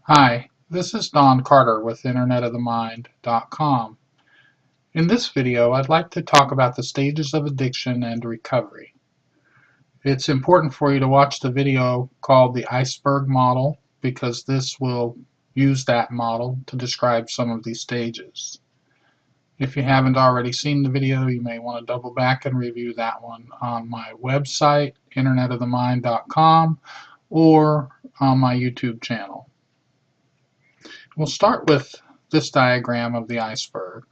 Hi, this is Don Carter with InternetOfTheMind.com. In this video, I'd like to talk about the stages of addiction and recovery. It's important for you to watch the video called the iceberg model because this will use that model to describe some of these stages. If you haven't already seen the video, you may want to double back and review that one on my website, InternetOfTheMind.com, or on my YouTube channel. We'll start with this diagram of the iceberg.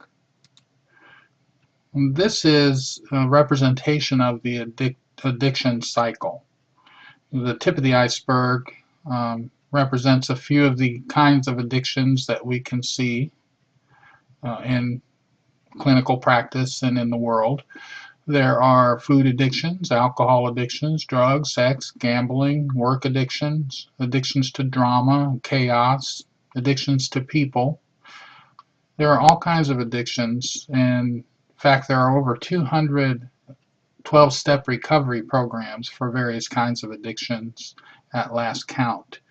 This is a representation of the addiction cycle. The tip of the iceberg represents a few of the kinds of addictions that we can see in clinical practice and in the world. There are food addictions, alcohol addictions, drugs, sex, gambling, work addictions, addictions to drama, chaos, addictions to people. There are all kinds of addictions, and in fact there are over 200 12-step recovery programs for various kinds of addictions at last count.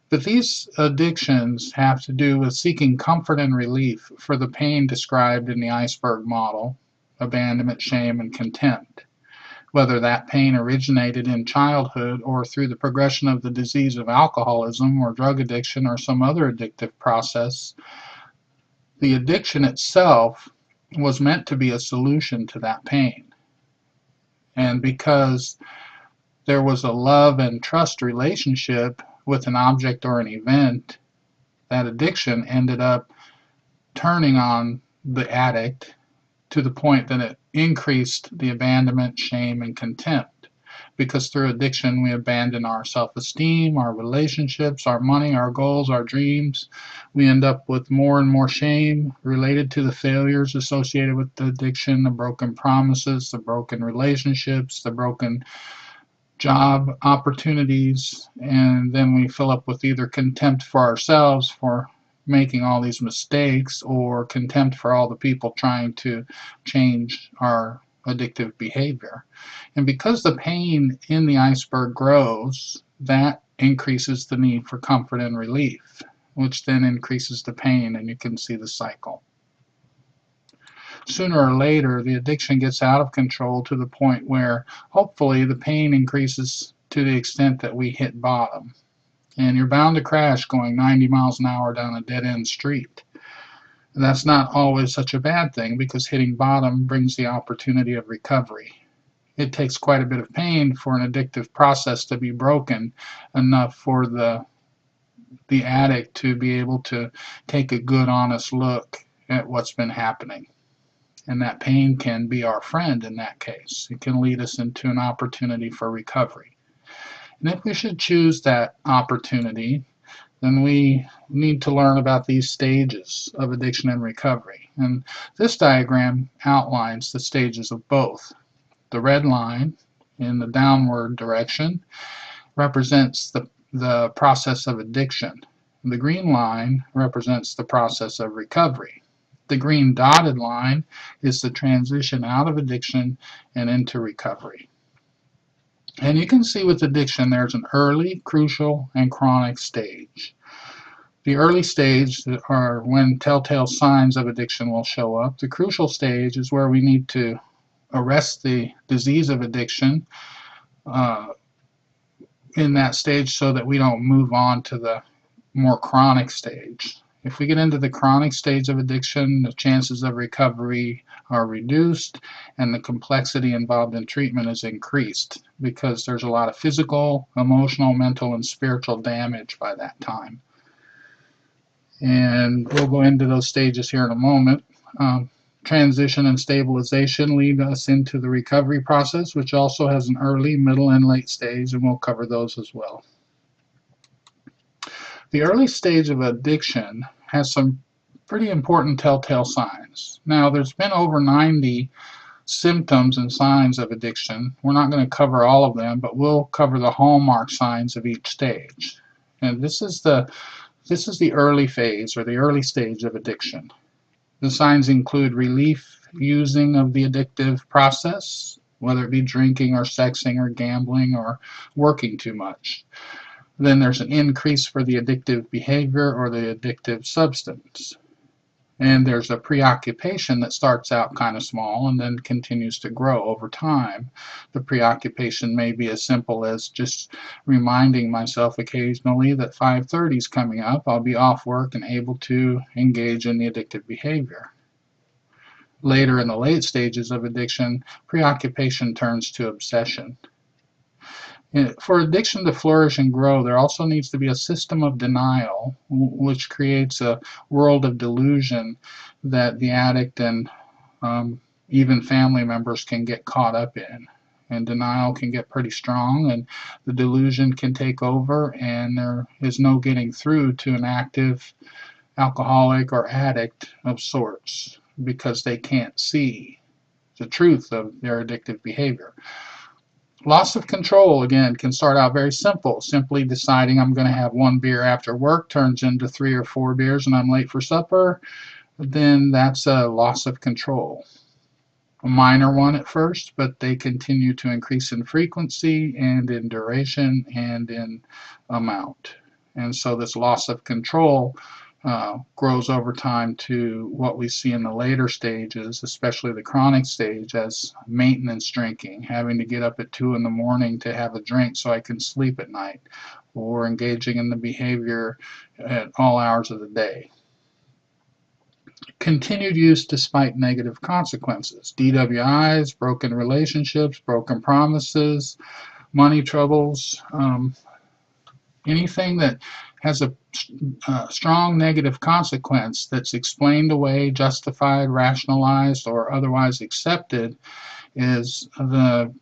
But these addictions have to do with seeking comfort and relief for the pain described in the iceberg model, abandonment, shame, and contempt. Whether that pain originated in childhood or through the progression of the disease of alcoholism or drug addiction or some other addictive process, the addiction itself was meant to be a solution to that pain. And because there was a love and trust relationship with an object or an event, that addiction ended up turning on the addict to the point that it increased the abandonment, shame, and contempt. Because through addiction we abandon our self-esteem, our relationships, our money, our goals, our dreams. We end up with more and more shame related to the failures associated with the addiction, the broken promises, the broken relationships, the broken job opportunities, and then we fill up with either contempt for ourselves for making all these mistakes or contempt for all the people trying to change our addictive behavior. And because the pain in the iceberg grows, that increases the need for comfort and relief, which then increases the pain, and you can see the cycle. Sooner or later, the addiction gets out of control to the point where hopefully the pain increases to the extent that we hit bottom. And you're bound to crash going 90 miles an hour down a dead-end street. And that's not always such a bad thing, because hitting bottom brings the opportunity of recovery. It takes quite a bit of pain for an addictive process to be broken enough for the addict to be able to take a good, honest look at what's been happening. And that pain can be our friend in that case. It can lead us into an opportunity for recovery. And if we should choose that opportunity, then we need to learn about these stages of addiction and recovery. And this diagram outlines the stages of both. The red line in the downward direction represents the process of addiction. The green line represents the process of recovery. The green dotted line is the transition out of addiction and into recovery. And you can see with addiction there's an early, crucial, and chronic stage. The early stage are when telltale signs of addiction will show up. The crucial stage is where we need to arrest the disease of addiction in that stage so that we don't move on to the more chronic stage. If we get into the chronic stage of addiction, the chances of recovery are reduced and the complexity involved in treatment is increased because there's a lot of physical, emotional, mental, and spiritual damage by that time. And we'll go into those stages here in a moment. Transition and stabilization lead us into the recovery process, which also has an early, middle, and late stage, and we'll cover those as well. The early stage of addiction has some pretty important telltale signs. Now, there's been over 90 symptoms and signs of addiction. We're not going to cover all of them, but we'll cover the hallmark signs of each stage. And this is the early phase, or the early stage of addiction. The signs include relief using of the addictive process, whether it be drinking or sexing or gambling or working too much. Then there's an increase for the addictive behavior or the addictive substance. And there's a preoccupation that starts out kind of small and then continues to grow over time. The preoccupation may be as simple as just reminding myself occasionally that 5:30 is coming up. I'll be off work and able to engage in the addictive behavior. Later in the late stages of addiction, preoccupation turns to obsession. For addiction to flourish and grow, there also needs to be a system of denial, which creates a world of delusion that the addict and even family members can get caught up in. And denial can get pretty strong, and the delusion can take over, and there is no getting through to an active alcoholic or addict of sorts because they can't see the truth of their addictive behavior. Loss of control, again, can start out very simple. Simply deciding I'm going to have one beer after work turns into 3 or 4 beers and I'm late for supper. Then that's a loss of control. A minor one at first, but they continue to increase in frequency and in duration and in amount. And so this loss of control grows over time to what we see in the later stages, especially the chronic stage, as maintenance drinking, having to get up at 2 in the morning to have a drink so I can sleep at night, or engaging in the behavior at all hours of the day. Continued use despite negative consequences. DWIs, broken relationships, broken promises, money troubles, anything that has a strong negative consequence that's explained away, justified, rationalized, or otherwise accepted is the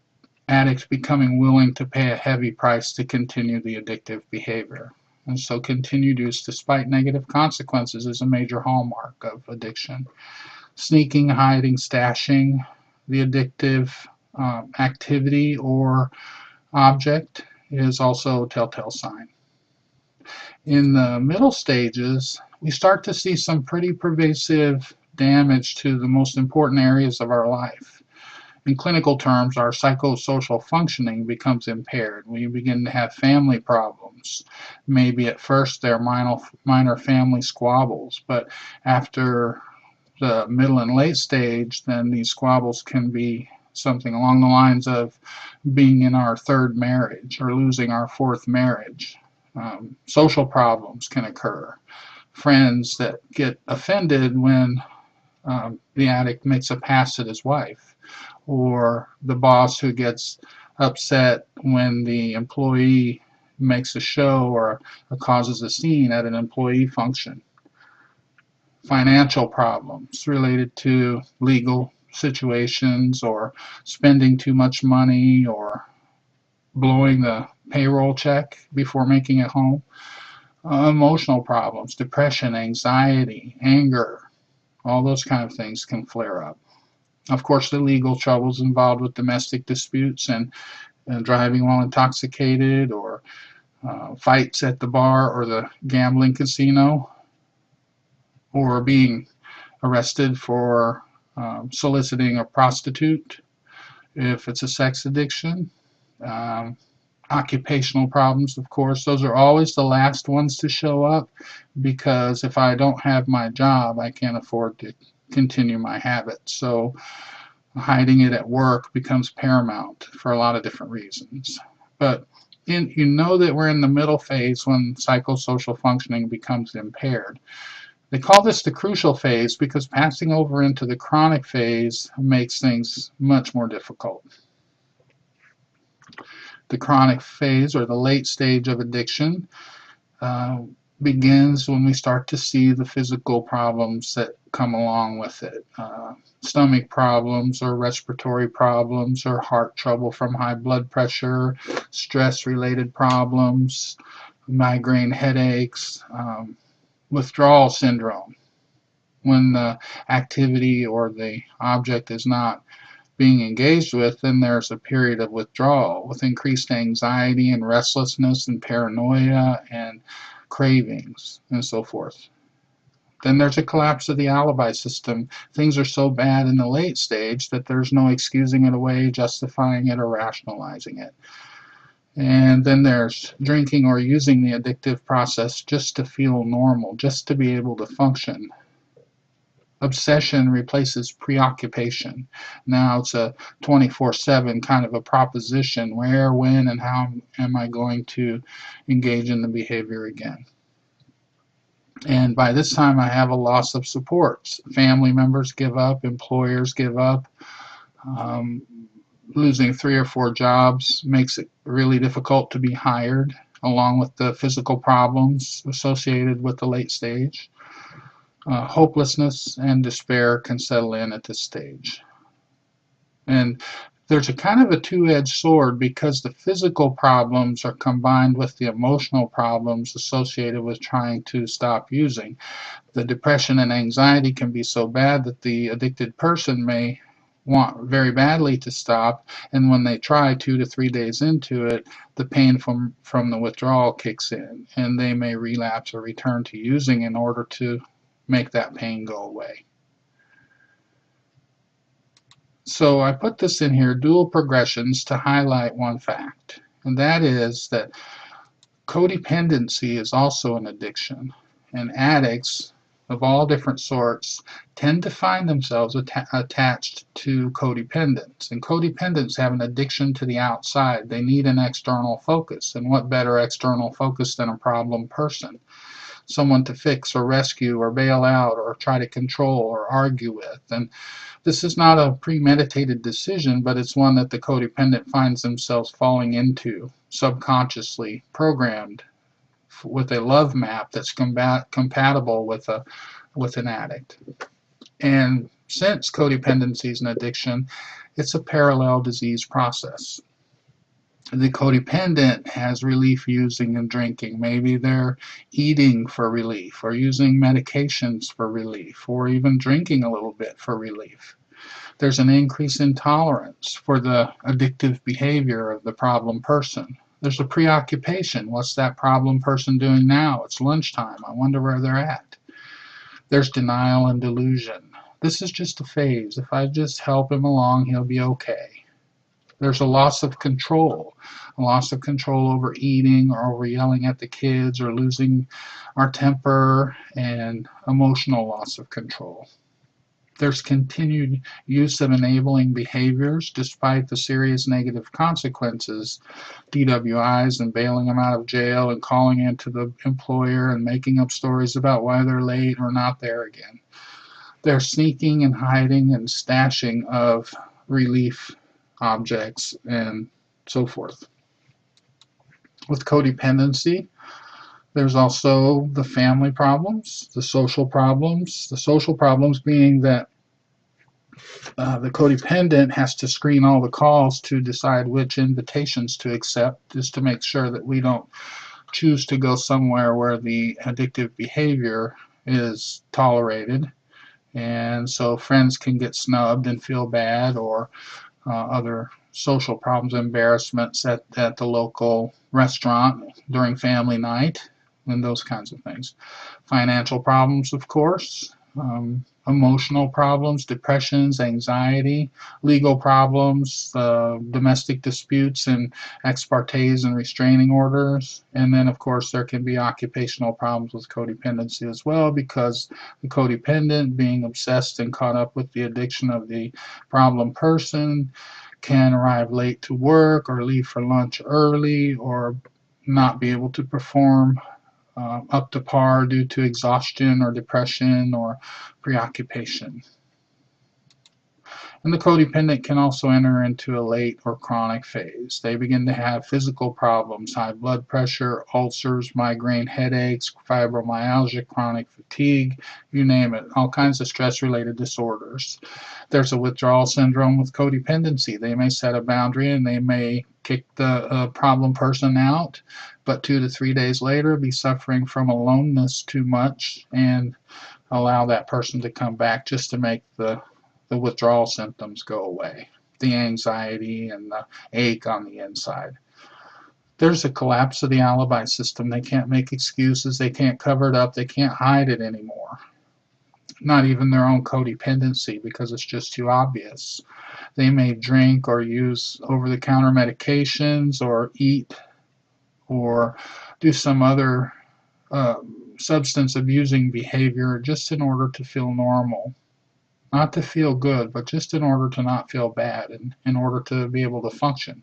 addict becoming willing to pay a heavy price to continue the addictive behavior. And so continued use despite negative consequences is a major hallmark of addiction. Sneaking, hiding, stashing the addictive activity or object is also a telltale sign. In the middle stages, we start to see some pretty pervasive damage to the most important areas of our life. In clinical terms, our psychosocial functioning becomes impaired. We begin to have family problems. Maybe at first they're minor family squabbles, but after the middle and late stage, then these squabbles can be something along the lines of being in our 3rd marriage or losing our 4th marriage. Social problems can occur. Friends that get offended when the addict makes a pass at his wife, or the boss who gets upset when the employee makes a show or causes a scene at an employee function. Financial problems related to legal situations or spending too much money or blowing the payroll check before making it home. Emotional problems, depression, anxiety, anger, all those kind of things can flare up. Of course, the legal troubles involved with domestic disputes and driving while intoxicated, or fights at the bar or the gambling casino, or being arrested for soliciting a prostitute if it's a sex addiction. Occupational problems, of course, those are always the last ones to show up, because if I don't have my job, I can't afford to continue my habit. So hiding it at work becomes paramount for a lot of different reasons. But you know that we're in the middle phase when psychosocial functioning becomes impaired. They call this the crucial phase because passing over into the chronic phase makes things much more difficult. The chronic phase, or the late stage of addiction, begins when we start to see the physical problems that come along with it. Stomach problems or respiratory problems or heart trouble from high blood pressure, stress-related problems, migraine headaches, withdrawal syndrome. When the activity or the object is not being engaged with, then there's a period of withdrawal with increased anxiety and restlessness and paranoia and cravings and so forth. Then there's a collapse of the alibi system. Things are so bad in the late stage that there's no excusing it away, justifying it, or rationalizing it. And then there's drinking or using the addictive process just to feel normal, just to be able to function. Obsession replaces preoccupation. Now it's a 24/7 kind of a proposition. Where, when, and how am I going to engage in the behavior again? And by this time, I have a loss of supports. Family members give up, employers give up. Um, Losing 3 or 4 jobs makes it really difficult to be hired, along with the physical problems associated with the late stage. Hopelessness and despair can settle in at this stage. And there's a kind of a two-edged sword because the physical problems are combined with the emotional problems associated with trying to stop using. The depression and anxiety can be so bad that the addicted person may want very badly to stop, and when they try 2 to 3 days into it, the pain from the withdrawal kicks in, and they may relapse or return to using in order to make that pain go away. So I put this in here, dual progressions, to highlight one fact, and that is that codependency is also an addiction, and addicts of all different sorts tend to find themselves attached to codependents. And codependents have an addiction to the outside. They need an external focus. And what better external focus than a problem person? Someone to fix or rescue or bail out or try to control or argue with. And this is not a premeditated decision, but it's one that the codependent finds themselves falling into, subconsciously programmed with a love map that's compatible with an addict. And since codependency is an addiction, it's a parallel disease process. The codependent has relief using and drinking. Maybe they're eating for relief, or using medications for relief, or even drinking a little bit for relief. There's an increase in tolerance for the addictive behavior of the problem person. There's a preoccupation. What's that problem person doing now? It's lunchtime. I wonder where they're at. There's denial and delusion. This is just a phase. If I just help him along, he'll be okay. There's a loss of control over eating or over yelling at the kids or losing our temper, and emotional loss of control. There's continued use of enabling behaviors despite the serious negative consequences, DWIs and bailing them out of jail and calling into the employer and making up stories about why they're late or not there again. There's sneaking and hiding and stashing of relief objects and so forth. With codependency, there's also the family problems, the social problems being that the codependent has to screen all the calls to decide which invitations to accept, just to make sure that we don't choose to go somewhere where the addictive behavior is tolerated. And so friends can get snubbed and feel bad, or other social problems, embarrassments at the local restaurant during family night, and those kinds of things. Financial problems, of course, emotional problems, depressions, anxiety, legal problems, domestic disputes and ex partes and restraining orders. And then, of course, there can be occupational problems with codependency as well, because the codependent, being obsessed and caught up with the addiction of the problem person, can arrive late to work or leave for lunch early, or not be able to perform up to par due to exhaustion or depression or preoccupation. And the codependent can also enter into a late or chronic phase. They begin to have physical problems, high blood pressure, ulcers, migraine headaches, fibromyalgia, chronic fatigue, you name it, all kinds of stress-related disorders. There's a withdrawal syndrome with codependency. They may set a boundary and they may kick the problem person out, but 2 to 3 days later be suffering from aloneness too much and allow that person to come back just to make the withdrawal symptoms go away, the anxiety and the ache on the inside. There's a collapse of the alibi system. They can't make excuses. They can't cover it up. They can't hide it anymore. Not even their own codependency, because it's just too obvious. They may drink or use over-the-counter medications or eat or do some other substance abusing behavior just in order to feel normal. Not to feel good, but just in order to not feel bad and in order to be able to function.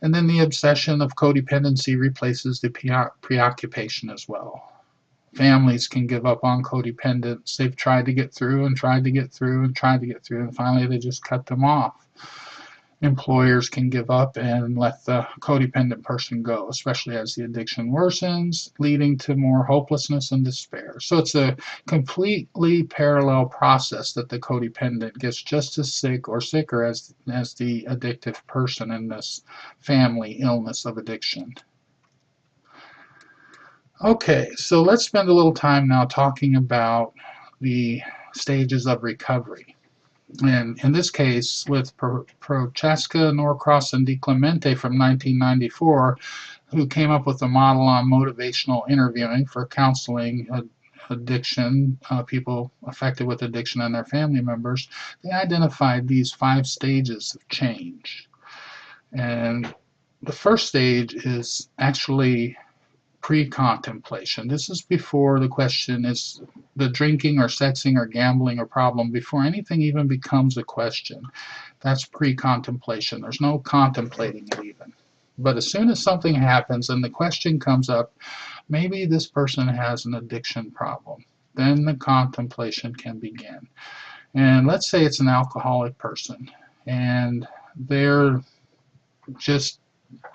And then the obsession of codependency replaces the preoccupation as well. Families can give up on codependence. They've tried to get through and tried to get through and tried to get through, and finally they just cut them off. Employers can give up and let the codependent person go, especially as the addiction worsens, leading to more hopelessness and despair. So it's a completely parallel process that the codependent gets just as sick or sicker as the addictive person in this family illness of addiction. Okay, so let's spend a little time now talking about the stages of recovery. And in this case, with Prochaska, Norcross, and DiClemente from 1994, who came up with a model on motivational interviewing for counseling addiction, people affected with addiction and their family members, they identified these 5 stages of change. And the first stage is actually pre-contemplation. This is before the question is the drinking or sexing or gambling or problem, before anything even becomes a question. That's pre-contemplation. There's no contemplating it even. But as soon as something happens and the question comes up, maybe this person has an addiction problem, then the contemplation can begin. And let's say it's an alcoholic person and they're just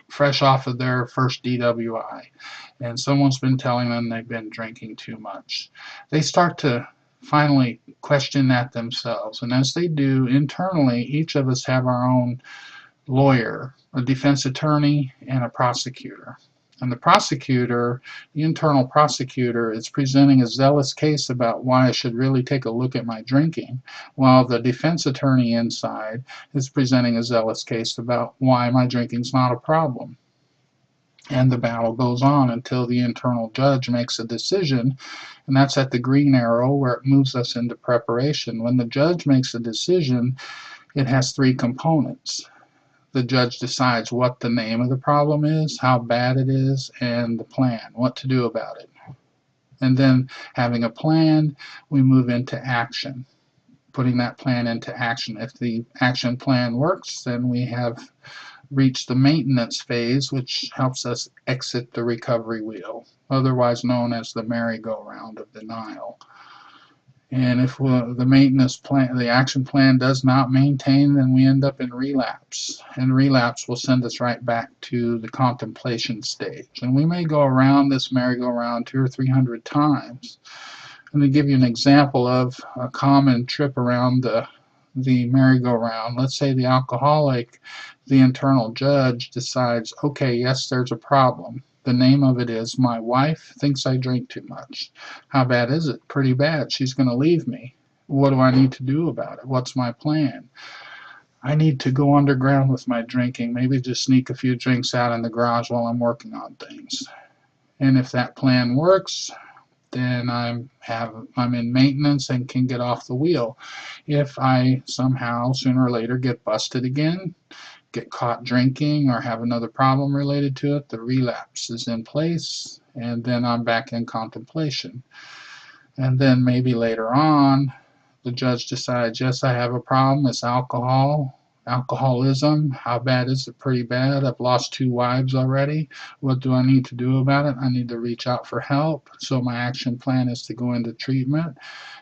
fresh off of their first DWI, and someone's been telling them they've been drinking too much. They start to finally question that themselves, and as they do internally, each of us have our own lawyer, a defense attorney, and a prosecutor. And the prosecutor, the internal prosecutor, is presenting a zealous case about why I should really take a look at my drinking, while the defense attorney inside is presenting a zealous case about why my drinking's not a problem. And the battle goes on until the internal judge makes a decision, and that's at the green arrow where it moves us into preparation. When the judge makes a decision, it has 3 components. The judge decides what the name of the problem is, how bad it is, and the plan, what to do about it. And then, having a plan, we move into action, putting that plan into action. If the action plan works, then we have reached the maintenance phase, which helps us exit the recovery wheel, otherwise known as the merry-go-round of denial. And if the maintenance plan, the action plan does not maintain, then we end up in relapse. And relapse will send us right back to the contemplation stage. And we may go around this merry-go-round 200 or 300 times. And to give you an example of a common trip around the merry-go-round, let's say the alcoholic, the internal judge decides, okay, yes, there's a problem. The name of it is, my wife thinks I drink too much. How bad is it? Pretty bad. She's going to leave me. What do I need to do about it? What's my plan? I need to go underground with my drinking, maybe just sneak a few drinks out in the garage while I'm working on things. And if that plan works, then I'm in maintenance and can get off the wheel. If I somehow, sooner or later, get busted again, get caught drinking, or have another problem related to it, the relapse is in place, and then I'm back in contemplation. And then maybe later on, the judge decides, yes, I have a problem, it's alcoholism. How bad is it? Pretty bad. I've lost 2 wives already. What do I need to do about it? I need to reach out for help. So my action plan is to go into treatment.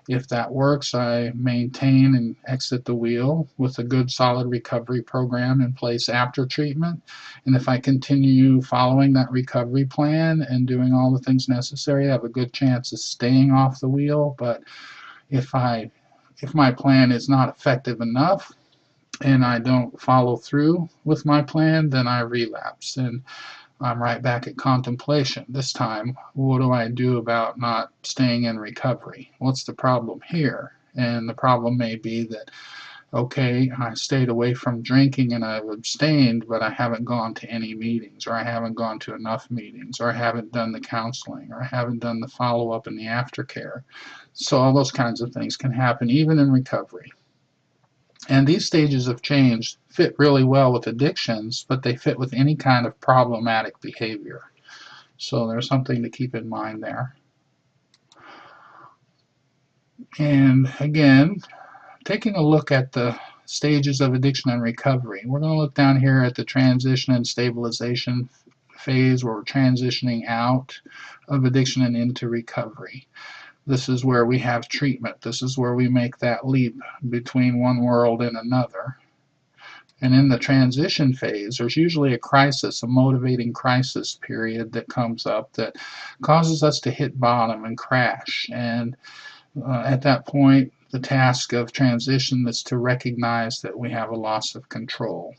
If that works, I maintain and exit the wheel with a good solid recovery program in place after treatment. And if I continue following that recovery plan and doing all the things necessary, I have a good chance of staying off the wheel. But if my plan is not effective enough and I don't follow through with my plan, then I relapse and I'm right back at contemplation. This time, what do I do about not staying in recovery? What's the problem here? And the problem may be that, okay, I stayed away from drinking and I've abstained, but I haven't gone to any meetings, or I haven't gone to enough meetings, or I haven't done the counseling, or I haven't done the follow-up and the aftercare. So all those kinds of things can happen even in recovery. And these stages of change fit really well with addictions, but they fit with any kind of problematic behavior. So there's something to keep in mind there. And again, taking a look at the stages of addiction and recovery, we're going to look down here at the transition and stabilization phase, where we're transitioning out of addiction and into recovery. This is where we have treatment. This is where we make that leap between one world and another. And in the transition phase, there's usually a crisis, a motivating crisis period that comes up that causes us to hit bottom and crash. And at that point, the task of transition is to recognize that we have a loss of control,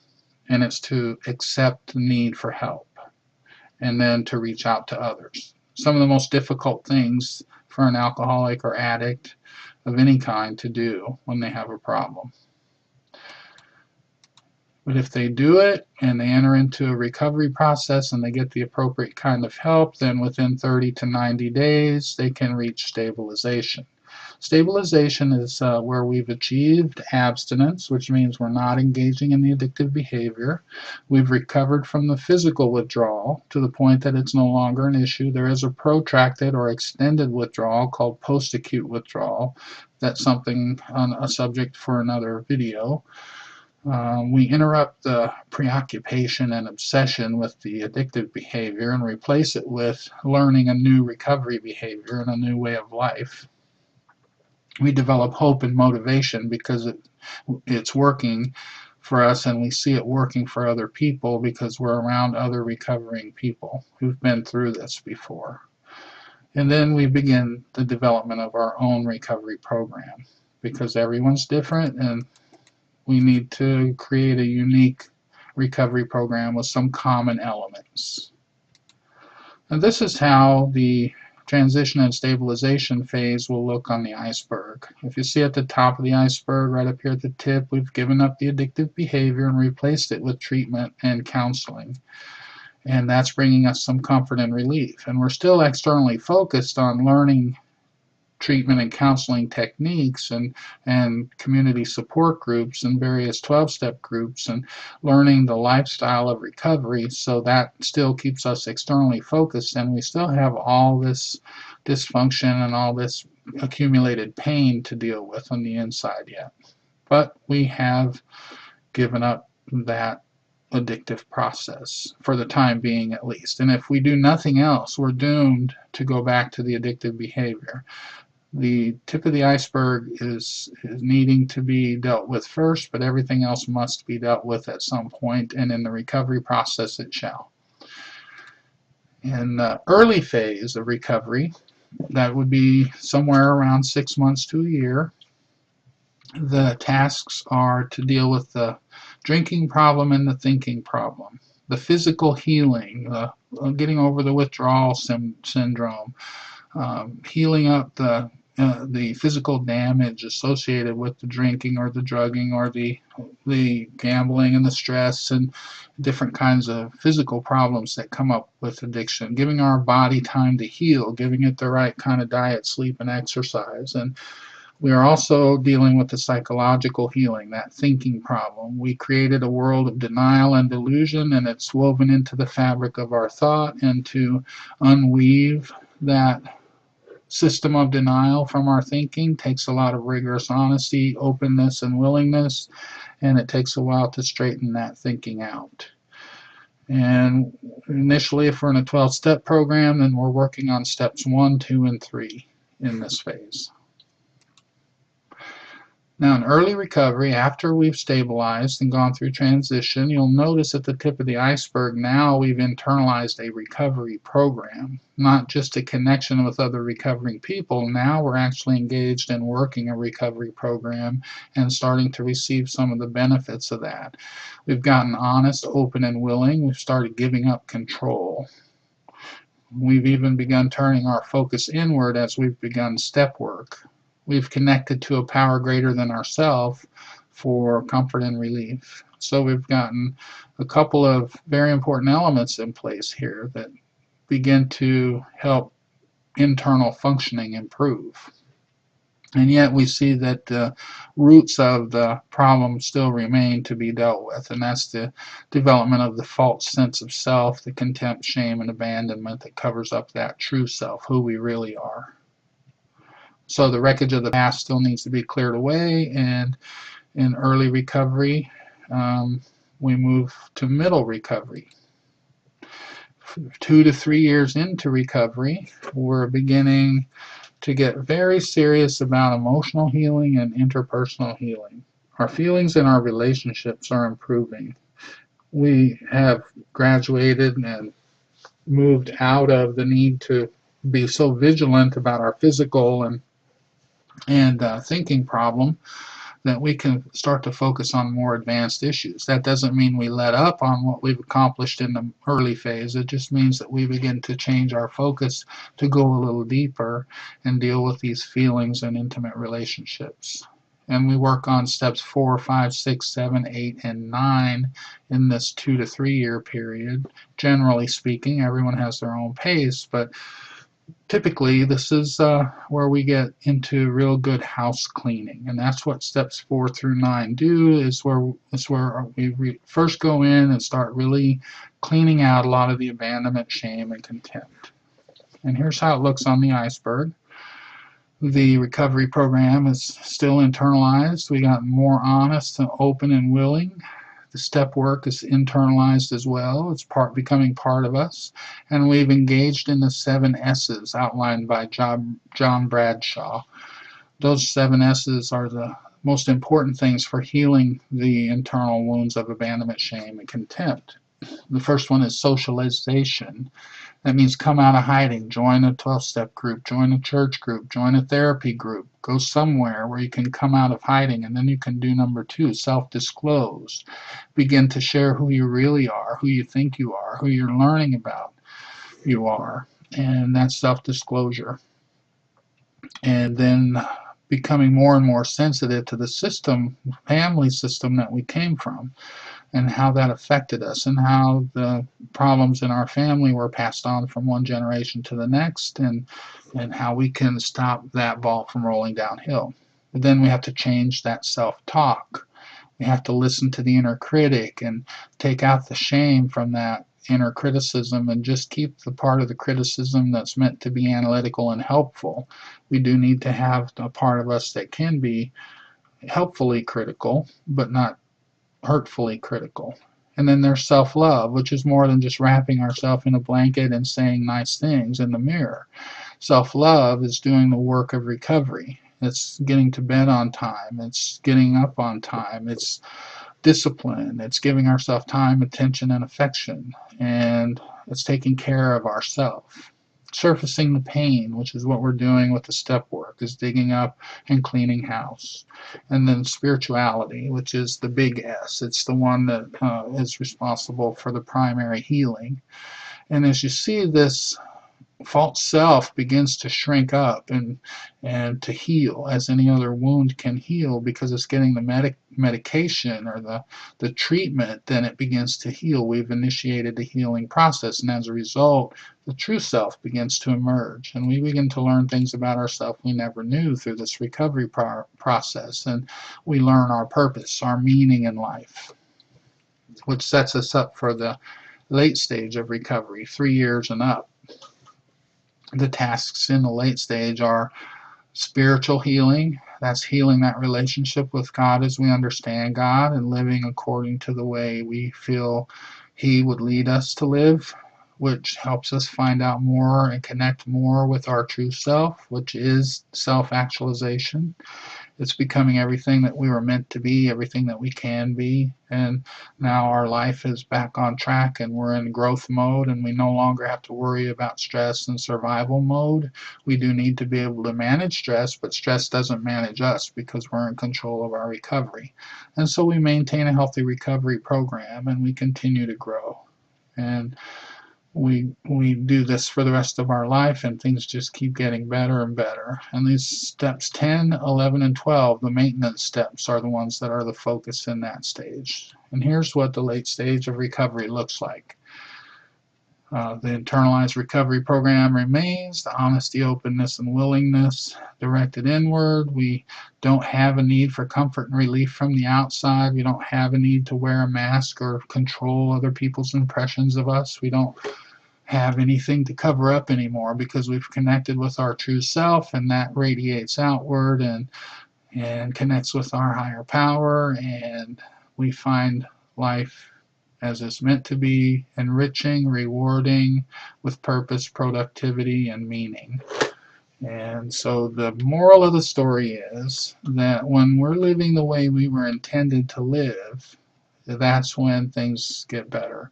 and it's to accept the need for help, and then to reach out to others. Some of the most difficult things for an alcoholic or addict of any kind to do when they have a problem. But if they do it and they enter into a recovery process and they get the appropriate kind of help, then within 30 to 90 days they can reach stabilization. Stabilization is where we've achieved abstinence, which means we're not engaging in the addictive behavior. We've recovered from the physical withdrawal to the point that it's no longer an issue. There is a protracted or extended withdrawal called post-acute withdrawal. That's something on a subject for another video. We interrupt the preoccupation and obsession with the addictive behavior and replace it with learning a new recovery behavior and a new way of life. We develop hope and motivation because it's working for us, and we see it working for other people because we're around other recovering people who've been through this before. And then we begin the development of our own recovery program, because everyone's different and we need to create a unique recovery program with some common elements. And this is how the transition and stabilization phase will look on the iceberg. If you see at the top of the iceberg, right up here at the tip, we've given up the addictive behavior and replaced it with treatment and counseling. And that's bringing us some comfort and relief. And we're still externally focused on learning treatment and counseling techniques and community support groups and various 12-step groups, and learning the lifestyle of recovery, so that still keeps us externally focused, and we still have all this dysfunction and all this accumulated pain to deal with on the inside yet. But we have given up that addictive process for the time being, at least. And if we do nothing else, we're doomed to go back to the addictive behavior. The tip of the iceberg is needing to be dealt with first, but everything else must be dealt with at some point, and in the recovery process it shall. In the early phase of recovery, that would be somewhere around 6 months to a year, the tasks are to deal with the drinking problem and the thinking problem, the physical healing, getting over the withdrawal syndrome, healing up the physical damage associated with the drinking or the drugging or the gambling and the stress and different kinds of physical problems that come up with addiction, giving our body time to heal, giving it the right kind of diet, sleep, and exercise. And we are also dealing with the psychological healing, that thinking problem. We created a world of denial and delusion, and it's woven into the fabric of our thought, and to unweave that system of denial from our thinking takes a lot of rigorous honesty, openness, and willingness, and it takes a while to straighten that thinking out. And initially, if we're in a 12-step program, then we're working on steps 1, 2, and 3 in this phase. Now, in early recovery, after we've stabilized and gone through transition, you'll notice at the tip of the iceberg now we've internalized a recovery program, not just a connection with other recovering people. Now we're actually engaged in working a recovery program and starting to receive some of the benefits of that. We've gotten honest, open, and willing. We've started giving up control. We've even begun turning our focus inward as we've begun step work. We've connected to a power greater than ourselves for comfort and relief. So we've gotten a couple of very important elements in place here that begin to help internal functioning improve. And yet we see that the roots of the problem still remain to be dealt with, and that's the development of the false sense of self, the contempt, shame, and abandonment that covers up that true self, who we really are. So the wreckage of the past still needs to be cleared away, and in early recovery, we move to middle recovery. 2 to 3 years into recovery, we're beginning to get very serious about emotional healing and interpersonal healing. Our feelings and our relationships are improving. We have graduated and moved out of the need to be so vigilant about our physical and thinking problem that we can start to focus on more advanced issues. That doesn't mean we let up on what we've accomplished in the early phase. It just means that we begin to change our focus to go a little deeper and deal with these feelings and intimate relationships. And we work on steps 4, 5, 6, 7, 8, and 9 in this 2 to 3 year period. Generally speaking, everyone has their own pace, but typically this is where we get into real good house cleaning, and that's what steps 4 through 9 do. Is where we first go in and start really cleaning out a lot of the abandonment, shame, and contempt. And here's how it looks on the iceberg. The recovery program is still internalized. We got more honest and open and willing. The step work is internalized as well. It's becoming part of us. And we've engaged in the 7 S's outlined by John Bradshaw. Those 7 S's are the most important things for healing the internal wounds of abandonment, shame, and contempt. The first one is socialization. That means come out of hiding, join a 12-step group, join a church group, join a therapy group, go somewhere where you can come out of hiding. And then you can do number 2, self-disclose. Begin to share who you really are, who you think you are, who you're learning about you are. And that's self-disclosure. And then becoming more and more sensitive to the system, family system that we came from, and how that affected us, and how the problems in our family were passed on from one generation to the next, and how we can stop that ball from rolling downhill. But then we have to change that self-talk. We have to listen to the inner critic and take out the shame from that inner criticism and just keep the part of the criticism that's meant to be analytical and helpful. We do need to have a part of us that can be helpfully critical, but not hurtfully critical. And then there's self-love, which is more than just wrapping ourselves in a blanket and saying nice things in the mirror. Self-love is doing the work of recovery. It's getting to bed on time. It's getting up on time. It's discipline. It's giving ourselves time, attention, and affection. And it's taking care of ourselves. Surfacing the pain, which is what we're doing with the step work, is digging up and cleaning house. And then spirituality, which is the big S. It's the one that is responsible for the primary healing. And as you see, this false self begins to shrink up and to heal, as any other wound can heal, because it's getting the medication or the treatment. Then it begins to heal. We've initiated the healing process, and as a result, the true self begins to emerge, and we begin to learn things about ourselves we never knew through this recovery process. And we learn our purpose, our meaning in life, which sets us up for the late stage of recovery, 3 years and up. The tasks in the late stage are spiritual healing. That's healing that relationship with God as we understand God and living according to the way we feel He would lead us to live, which helps us find out more and connect more with our true self, which is self-actualization. It's becoming everything that we were meant to be, everything that we can be, and now our life is back on track and we're in growth mode, and we no longer have to worry about stress and survival mode. We do need to be able to manage stress, but stress doesn't manage us because we're in control of our recovery. And so we maintain a healthy recovery program, and we continue to grow. And we do this for the rest of our life, and things just keep getting better and better. And these steps 10, 11, and 12, the maintenance steps, are the ones that are the focus in that stage. And here's what the late stage of recovery looks like. The internalized recovery program remains, the honesty, openness, and willingness directed inward. We don't have a need for comfort and relief from the outside. We don't have a need to wear a mask or control other people's impressions of us. We don't have anything to cover up anymore because we've connected with our true self, and that radiates outward and connects with our higher power, and we find life as it's meant to be, enriching, rewarding, with purpose, productivity, and meaning. And so the moral of the story is that when we're living the way we were intended to live, that's when things get better.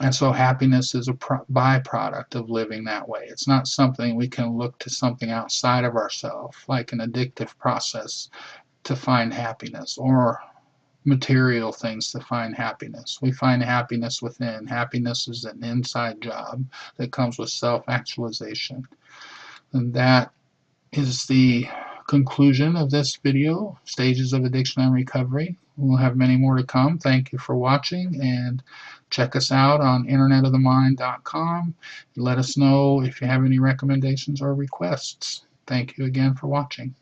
And so happiness is a byproduct of living that way. It's not something we can look to something outside of ourselves, like an addictive process, to find happiness, or material things to find happiness. We find happiness within. Happiness is an inside job that comes with self-actualization. And that is the conclusion of this video, Stages of Addiction and Recovery. We'll have many more to come. Thank you for watching, and check us out on internetofthemind.com. Let us know if you have any recommendations or requests. Thank you again for watching.